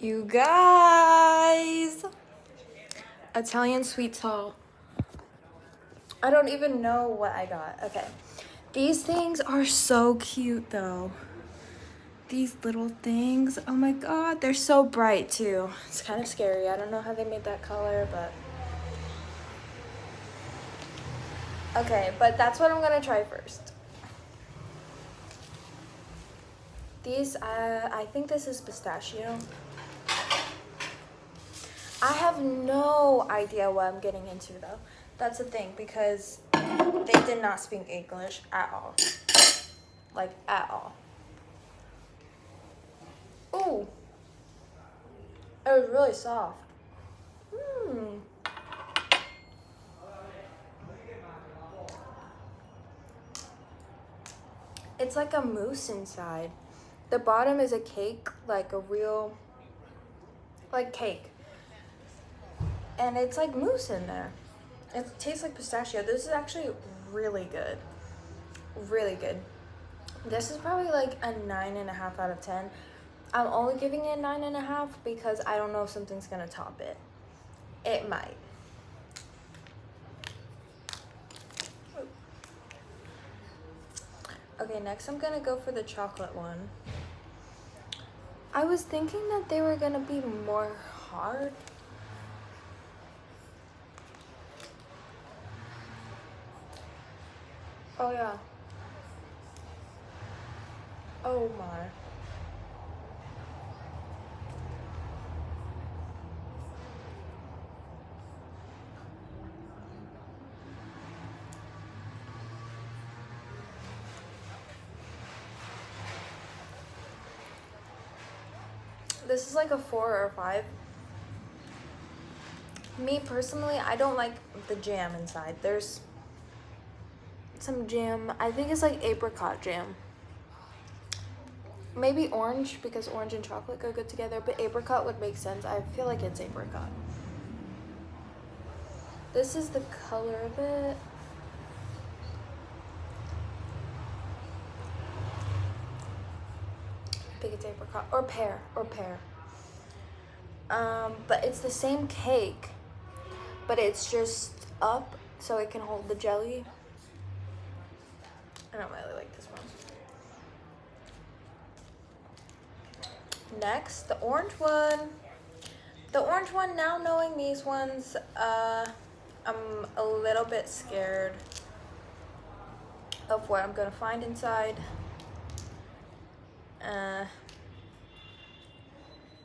You guys, Italian sweet salt. I don't even know what I got. Okay. These things are so cute though. These little things. Oh my god, they're so bright too. It's kind of scary. I don't know how they made that color, but okay, but that's what I'm gonna try first. These, I think this is pistachio. I have no idea what I'm getting into though. That's the thing, because they did not speak English at all. Like, at all. Ooh. It was really soft. It's like a mousse inside. The bottom is a cake, like a real, like cake. And it's like mousse in there. It tastes like pistachio. This is actually really good. Really good. This is probably like a 9.5 out of 10. I'm only giving it 9.5 because I don't know if something's gonna top it. It might. Okay, next I'm gonna go for the chocolate one. I was thinking that they were gonna be more hard. Oh yeah. Oh my. This is like a 4 or 5. Me personally, I don't like the jam inside. There's some jam. I think it's like apricot jam. Maybe orange, because orange and chocolate go good together, but apricot would make sense. I feel like it's apricot. This is the color of it. I think it's apricot or pear. But it's the same cake, but it's just up so it can hold the jelly. I don't really like this one. Next, the orange one. The orange one, now knowing these ones, I'm a little bit scared of what I'm gonna find inside.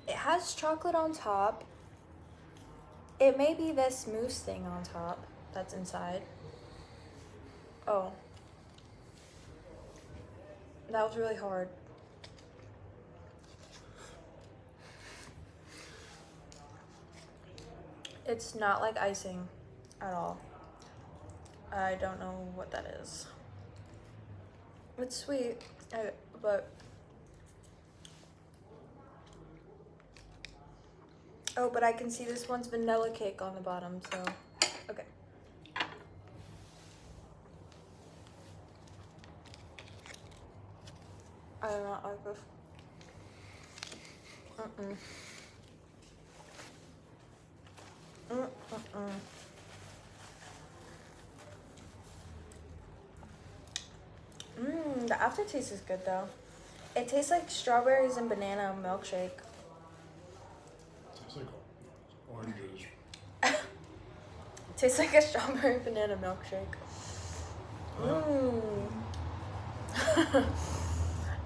It has chocolate on top. It may be this mousse thing on top that's inside. Oh. That was really hard. It's not like icing at all. I don't know what that is. It's sweet, but... Oh, but I can see this one's vanilla cake on the bottom, so... Okay. I do not like this. The aftertaste is good though. It tastes like strawberries and banana milkshake. Tastes like oranges. Tastes like a strawberry banana milkshake.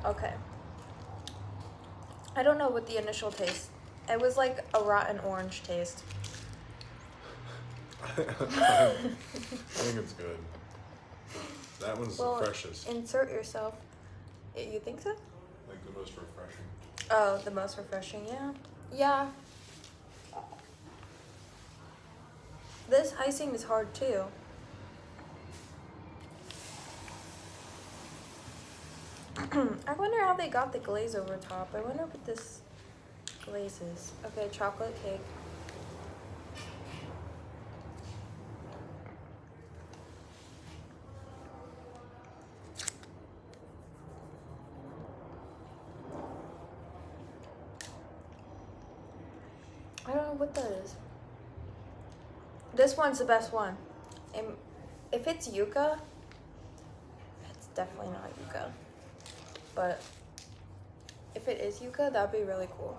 Okay. I don't know what the initial taste. It was like a rotten orange taste. I think it's good. That one's the freshest. Insert yourself. You think so? Like the most refreshing. Oh, the most refreshing, yeah. Yeah. This icing is hard too. I wonder how they got the glaze over top. I wonder what this glaze is. Okay, chocolate cake. know what that is. This one's the best one. And if it's yucca, it's definitely not yucca. But if it is yucca, that'd be really cool.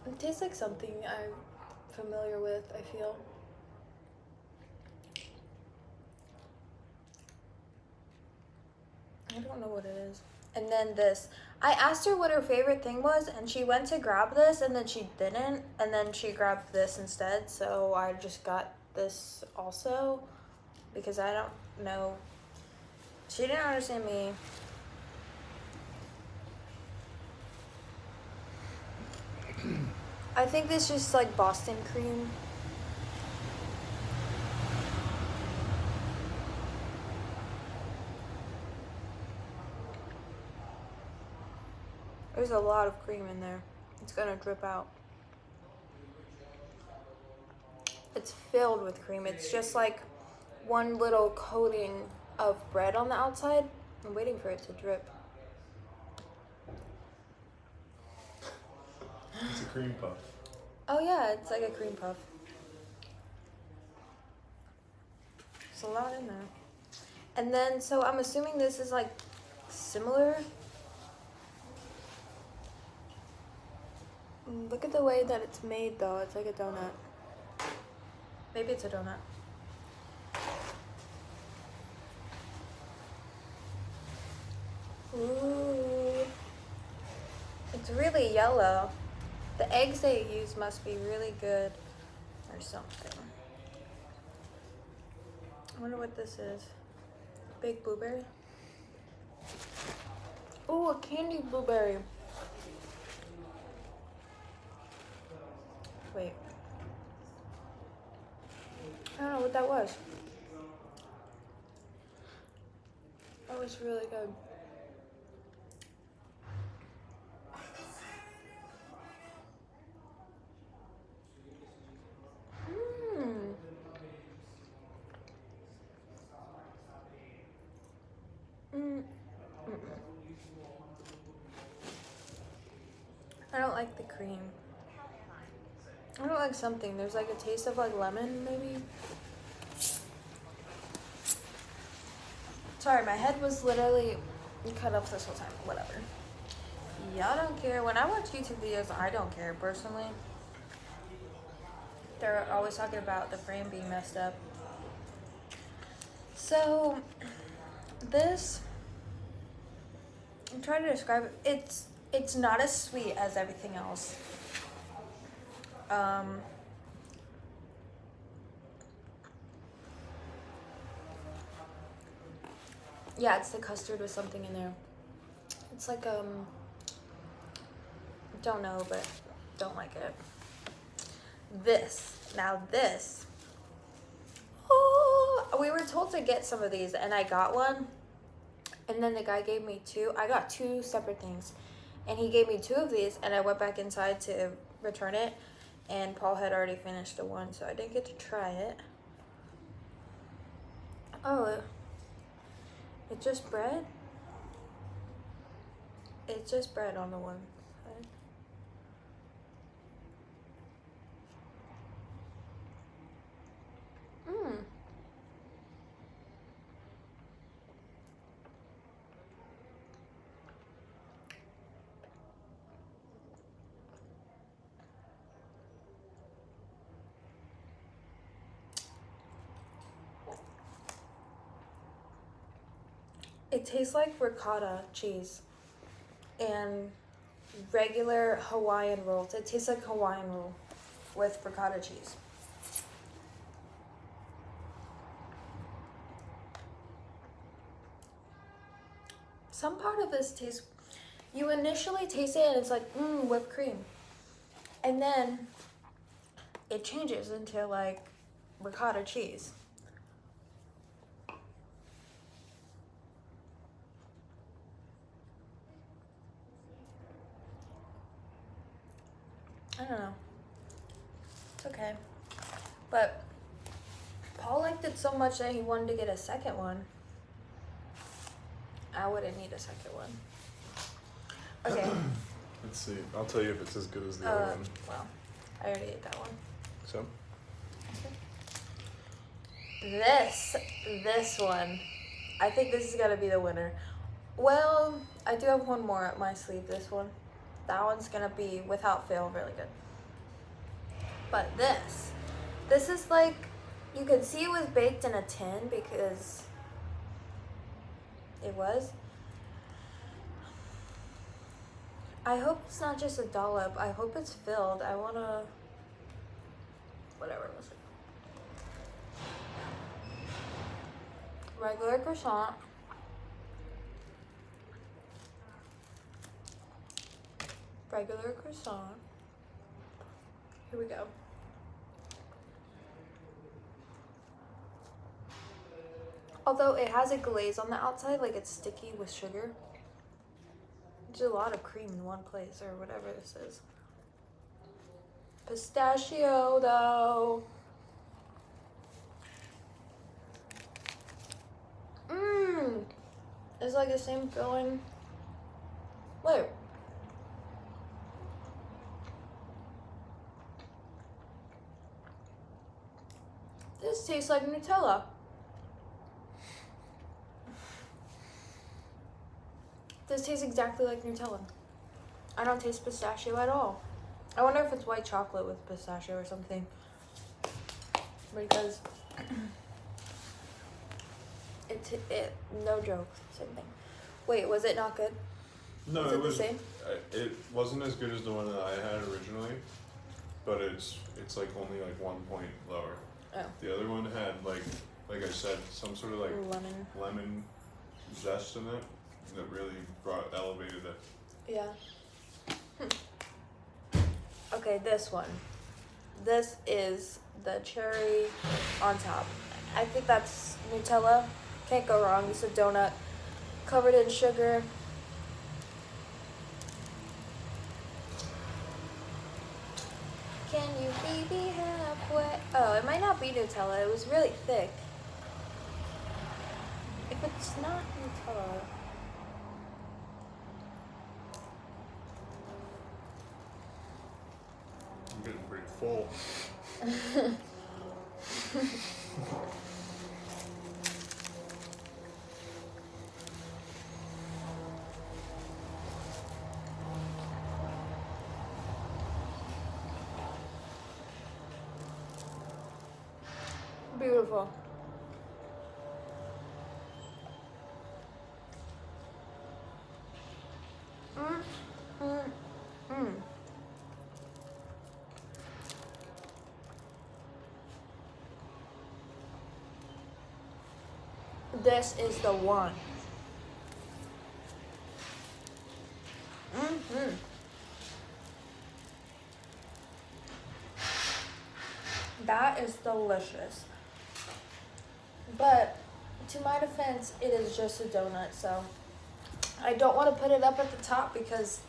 It tastes like something I'm familiar with, I feel. I don't know what it is. And then this. I asked her what her favorite thing was, and she went to grab this, and then she didn't. And then she grabbed this instead, so I just got this also. Because I don't know. She didn't understand me. I think this is like Boston cream. There's a lot of cream in there. It's gonna drip out. It's filled with cream. It's just like one little coating of bread on the outside. I'm waiting for it to drip. It's a cream puff. Oh yeah, it's like a cream puff. There's a lot in there. And then, so I'm assuming this is like similar. Look at the way that it's made though. It's like a donut. Maybe it's a donut. Ooh. It's really yellow. The eggs they use must be really good or something. I wonder what this is. Big blueberry? Ooh, a candied blueberry. Wait. I don't know what that was. That was really good. I don't like the cream. I don't like something. There's like a taste of like lemon, maybe. Sorry, my head was literally cut off this whole time. Whatever. Y'all don't care. When I watch YouTube videos, I don't care personally. They're always talking about the frame being messed up. So, this, I'm trying to describe it. It's not as sweet as everything else. Yeah, it's the custard with something in there. It's like, don't know, but don't like it. This, oh, we were told to get some of these, and I got one, and then the guy gave me two. I got two separate things, and he gave me two of these, and I went back inside to return it, and Paul had already finished the one, so I didn't get to try it. Oh, it's just bread? It's just bread on the one side. It tastes like ricotta cheese and regular Hawaiian rolls. It tastes like Hawaiian roll with ricotta cheese. Some part of this tastes, you initially taste it and it's like, whipped cream. And then it changes into like ricotta cheese. I don't know. It's okay. But Paul liked it so much that he wanted to get a second one. I wouldn't need a second one. Okay. Let's see. I'll tell you if it's as good as the other one. Well, I already ate that one. So, This one. I think this is gonna be the winner. Well, I do have one more up my sleeve, this one. That one's gonna be, without fail, really good. But this is like, you can see it was baked in a tin because it was. I hope it's not just a dollop. I hope it's filled. I wanna, whatever was it? Regular croissant. Regular croissant. Here we go. Although it has a glaze on the outside, like it's sticky with sugar. There's a lot of cream in one place, or whatever this is. Pistachio, though. Mmm. It's like the same filling. Wait. This tastes like Nutella. This tastes exactly like Nutella. I don't taste pistachio at all. I wonder if it's white chocolate with pistachio or something. Because it no joke, same thing. Wait, was it not good? no, Is it it the was. same? It wasn't as good as the one that I had originally, but it's like only like 1 point lower. Oh. The other one had like I said, some sort of like Lemon. zest in it that really elevated it. Yeah. Okay, this one. This is the cherry on top. I think that's Nutella. Can't go wrong. It's a donut covered in sugar. Can you meet me halfway? Oh, it might not be Nutella. It was really thick. If it's not Nutella. I'm getting pretty full. Beautiful. This is the one. That is delicious. But to my defense, it is just a donut, so I don't want to put it up at the top because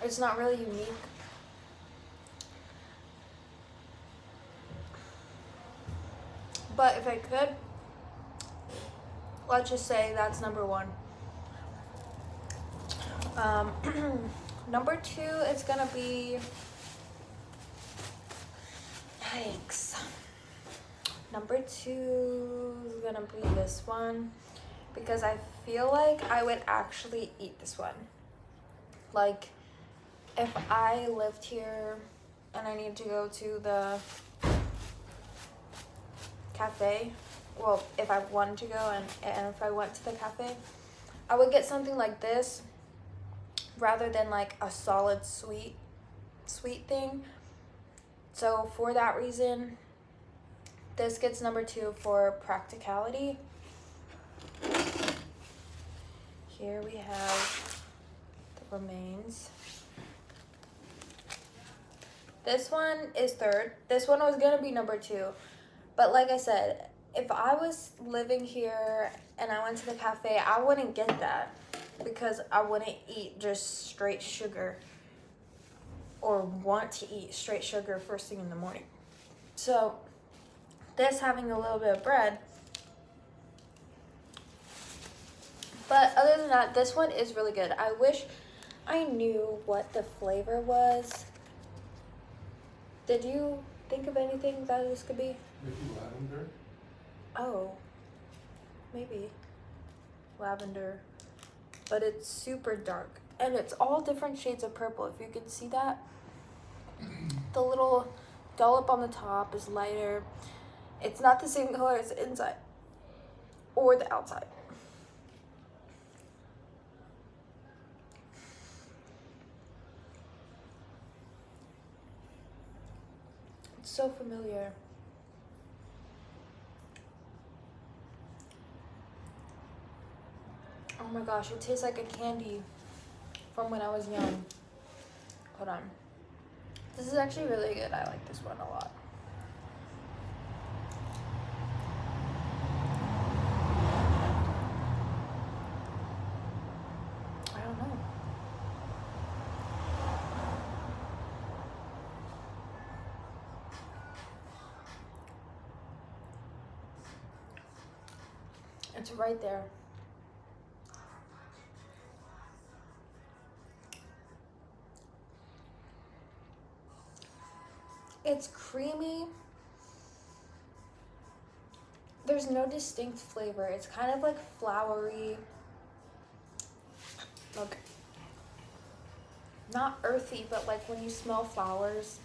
it's not really unique. But if I could, let's just say that's number one. Number two is gonna be, yikes. Number two is gonna be this one because I feel like I would actually eat this one. Like, if I lived here and I needed to go to the cafe, well, if I wanted to go and if I went to the cafe, I would get something like this rather than like a solid sweet thing. So for that reason, this gets number two for practicality. Here we have the remains. This one is third. This one was gonna be number two. But like I said, if I was living here and I went to the cafe, I wouldn't get that because I wouldn't eat just straight sugar or want to eat straight sugar first thing in the morning. So this having a little bit of bread. But other than that, this one is really good. I wish I knew what the flavor was. Did you think of anything that this could be? Maybe lavender? Oh, maybe lavender, but it's super dark and it's all different shades of purple. If you can see that, the little dollop on the top is lighter. It's not the same color as the inside or the outside. It's so familiar. Oh my gosh, it tastes like a candy from when I was young. Hold on. This is actually really good. I like this one a lot. I don't know. It's right there. It's creamy. There's no distinct flavor. It's kind of like flowery. Look. Not earthy, but like when you smell flowers,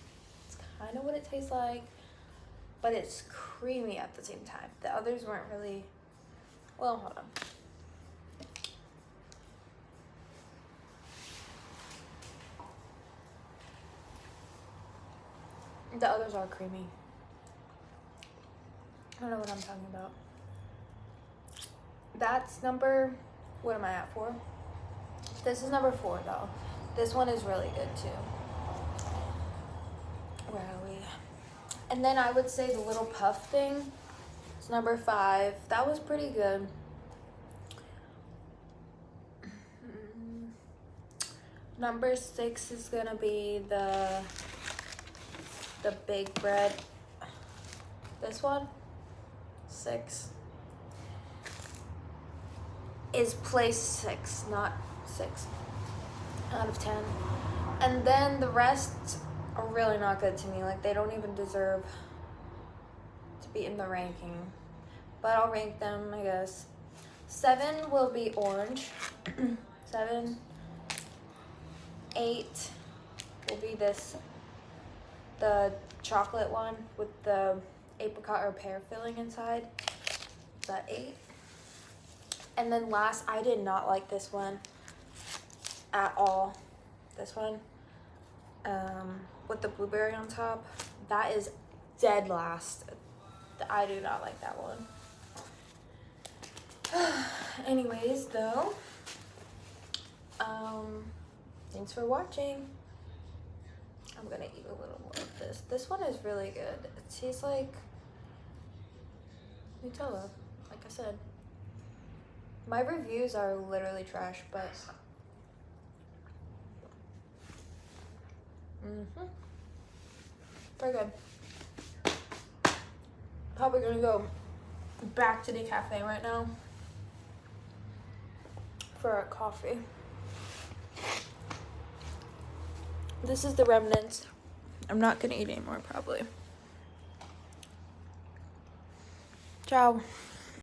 it's kind of what it tastes like. But it's creamy at the same time. The others weren't really... Well, hold on. The others are creamy. I don't know what I'm talking about. That's number... What am I at, 4? This is number 4, though. This one is really good, too. Where are we? And then I would say the little puff thing. It's number 5. That was pretty good. Number 6 is gonna be the big bread. This one, 6, is place 6, not 6 out of 10. And then the rest are really not good to me. Like, they don't even deserve to be in the ranking. But I'll rank them, I guess. 7 will be orange. 7. 8 will be this, the chocolate one with the apricot or pear filling inside. Is that 8? And then last, I did not like this one at all. This one, with the blueberry on top. That is dead last. I do not like that one. Anyways, though, thanks for watching. I'm gonna eat a little more of this. This one is really good. It tastes like Nutella, like I said. My reviews are literally trash, but very good. Probably gonna go back to the cafe right now for a coffee. This is the remnants. I'm not gonna eat anymore, probably. Ciao.